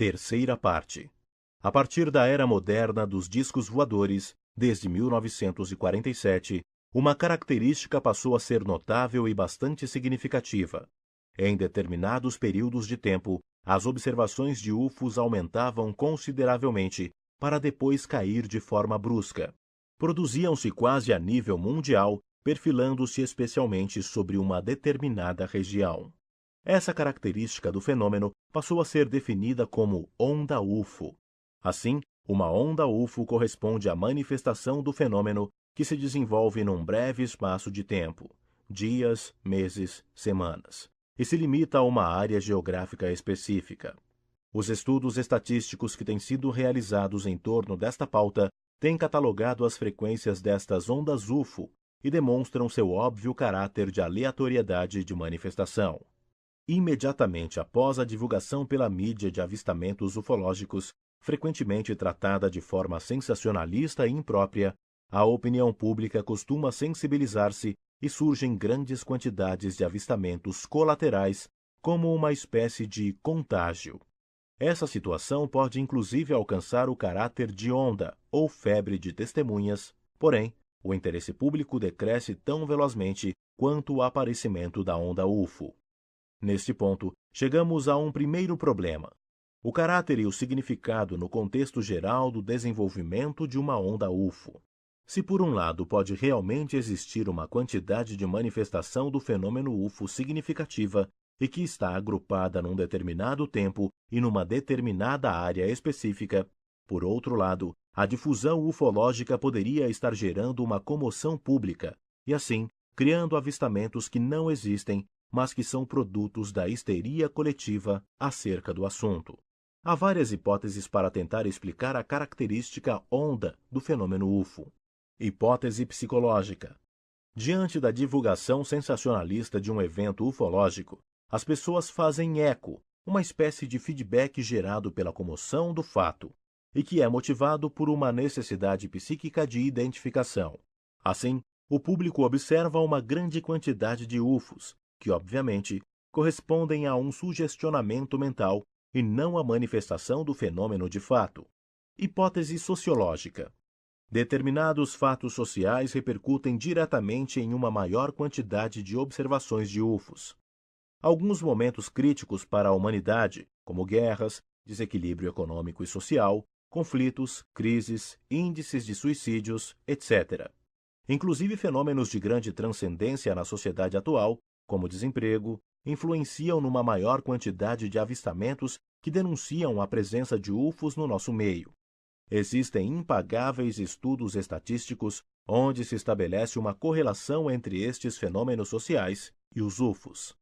Terceira parte. A partir da era moderna dos discos voadores, desde 1947, uma característica passou a ser notável e bastante significativa. Em determinados períodos de tempo, as observações de UFOs aumentavam consideravelmente para depois cair de forma brusca. Produziam-se quase a nível mundial, perfilando-se especialmente sobre uma determinada região. Essa característica do fenômeno passou a ser definida como onda UFO. Assim, uma onda UFO corresponde à manifestação do fenômeno que se desenvolve num breve espaço de tempo, dias, meses, semanas, e se limita a uma área geográfica específica. Os estudos estatísticos que têm sido realizados em torno desta pauta têm catalogado as frequências destas ondas UFO e demonstram seu óbvio caráter de aleatoriedade de manifestação. Imediatamente após a divulgação pela mídia de avistamentos ufológicos, frequentemente tratada de forma sensacionalista e imprópria, a opinião pública costuma sensibilizar-se e surgem grandes quantidades de avistamentos colaterais como uma espécie de contágio. Essa situação pode inclusive alcançar o caráter de onda ou febre de testemunhas, porém, o interesse público decresce tão velozmente quanto o aparecimento da onda UFO. Neste ponto, chegamos a um primeiro problema: o caráter e o significado no contexto geral do desenvolvimento de uma onda UFO. Se por um lado pode realmente existir uma quantidade de manifestação do fenômeno UFO significativa e que está agrupada num determinado tempo e numa determinada área específica, por outro lado, a difusão ufológica poderia estar gerando uma comoção pública e, assim, criando avistamentos que não existem, mas que são produtos da histeria coletiva acerca do assunto. Há várias hipóteses para tentar explicar a característica onda do fenômeno UFO. Hipótese psicológica. Diante da divulgação sensacionalista de um evento ufológico, as pessoas fazem eco, uma espécie de feedback gerado pela comoção do fato, e que é motivado por uma necessidade psíquica de identificação. Assim, o público observa uma grande quantidade de UFOs, que, obviamente, correspondem a um sugestionamento mental e não à manifestação do fenômeno de fato. Hipótese sociológica. Determinados fatos sociais repercutem diretamente em uma maior quantidade de observações de UFOs. Alguns momentos críticos para a humanidade, como guerras, desequilíbrio econômico e social, conflitos, crises, índices de suicídios, etc. Inclusive fenômenos de grande transcendência na sociedade atual, como desemprego, influenciam numa maior quantidade de avistamentos que denunciam a presença de UFOs no nosso meio. Existem impagáveis estudos estatísticos onde se estabelece uma correlação entre estes fenômenos sociais e os UFOs.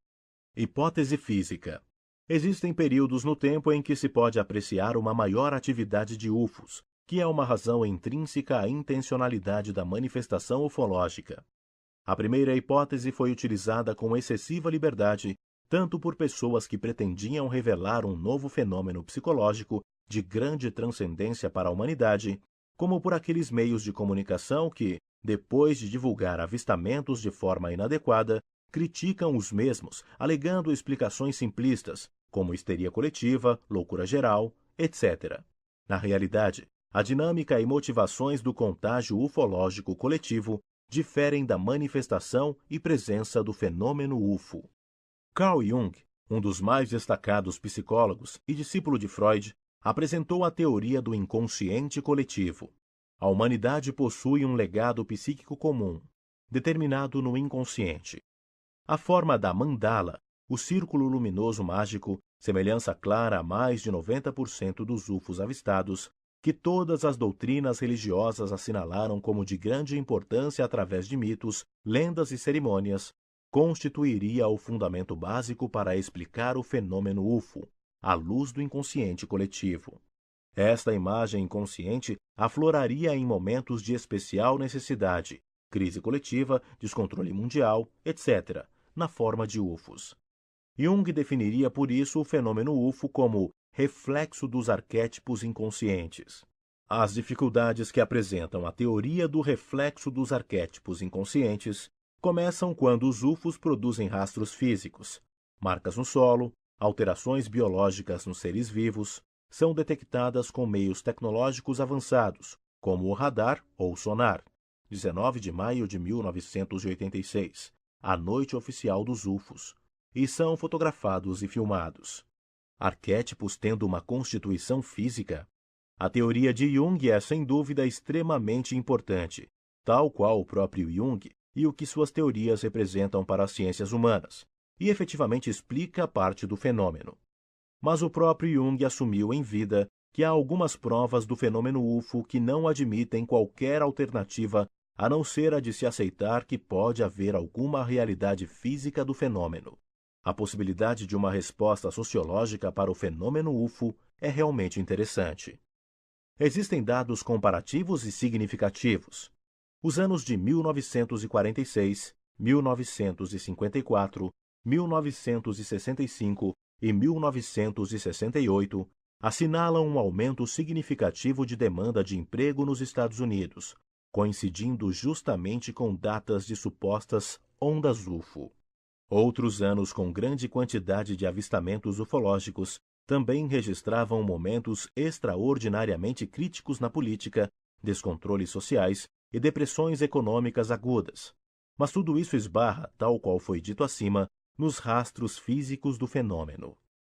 Hipótese física. Existem períodos no tempo em que se pode apreciar uma maior atividade de UFOs, que é uma razão intrínseca à intencionalidade da manifestação ufológica. A primeira hipótese foi utilizada com excessiva liberdade, tanto por pessoas que pretendiam revelar um novo fenômeno psicológico de grande transcendência para a humanidade, como por aqueles meios de comunicação que, depois de divulgar avistamentos de forma inadequada, criticam os mesmos, alegando explicações simplistas, como histeria coletiva, loucura geral, etc. Na realidade, a dinâmica e motivações do contágio ufológico coletivo diferem da manifestação e presença do fenômeno UFO. Carl Jung, um dos mais destacados psicólogos e discípulo de Freud, apresentou a teoria do inconsciente coletivo. A humanidade possui um legado psíquico comum, determinado no inconsciente. A forma da mandala, o círculo luminoso mágico, semelhança clara a mais de 90% dos UFOs avistados, que todas as doutrinas religiosas assinalaram como de grande importância através de mitos, lendas e cerimônias, constituiria o fundamento básico para explicar o fenômeno UFO, à luz do inconsciente coletivo. Esta imagem inconsciente afloraria em momentos de especial necessidade, crise coletiva, descontrole mundial, etc., na forma de UFOs. Jung definiria por isso o fenômeno UFO como reflexo dos arquétipos inconscientes. As dificuldades que apresentam a teoria do reflexo dos arquétipos inconscientes começam quando os UFOs produzem rastros físicos, marcas no solo, alterações biológicas nos seres vivos, são detectadas com meios tecnológicos avançados, como o radar ou sonar. 19 de maio de 1986, a noite oficial dos UFOs, e são fotografados e filmados. Arquétipos tendo uma constituição física. A teoria de Jung é, sem dúvida, extremamente importante, tal qual o próprio Jung e o que suas teorias representam para as ciências humanas, e efetivamente explica parte do fenômeno. Mas o próprio Jung assumiu em vida que há algumas provas do fenômeno UFO que não admitem qualquer alternativa a não ser a de se aceitar que pode haver alguma realidade física do fenômeno. A possibilidade de uma resposta sociológica para o fenômeno UFO é realmente interessante. Existem dados comparativos e significativos. Os anos de 1946, 1954, 1965 e 1968 assinalam um aumento significativo de demanda de emprego nos Estados Unidos, coincidindo justamente com datas de supostas ondas UFO. Outros anos com grande quantidade de avistamentos ufológicos também registravam momentos extraordinariamente críticos na política, descontroles sociais e depressões econômicas agudas. Mas tudo isso esbarra, tal qual foi dito acima, nos rastros físicos do fenômeno.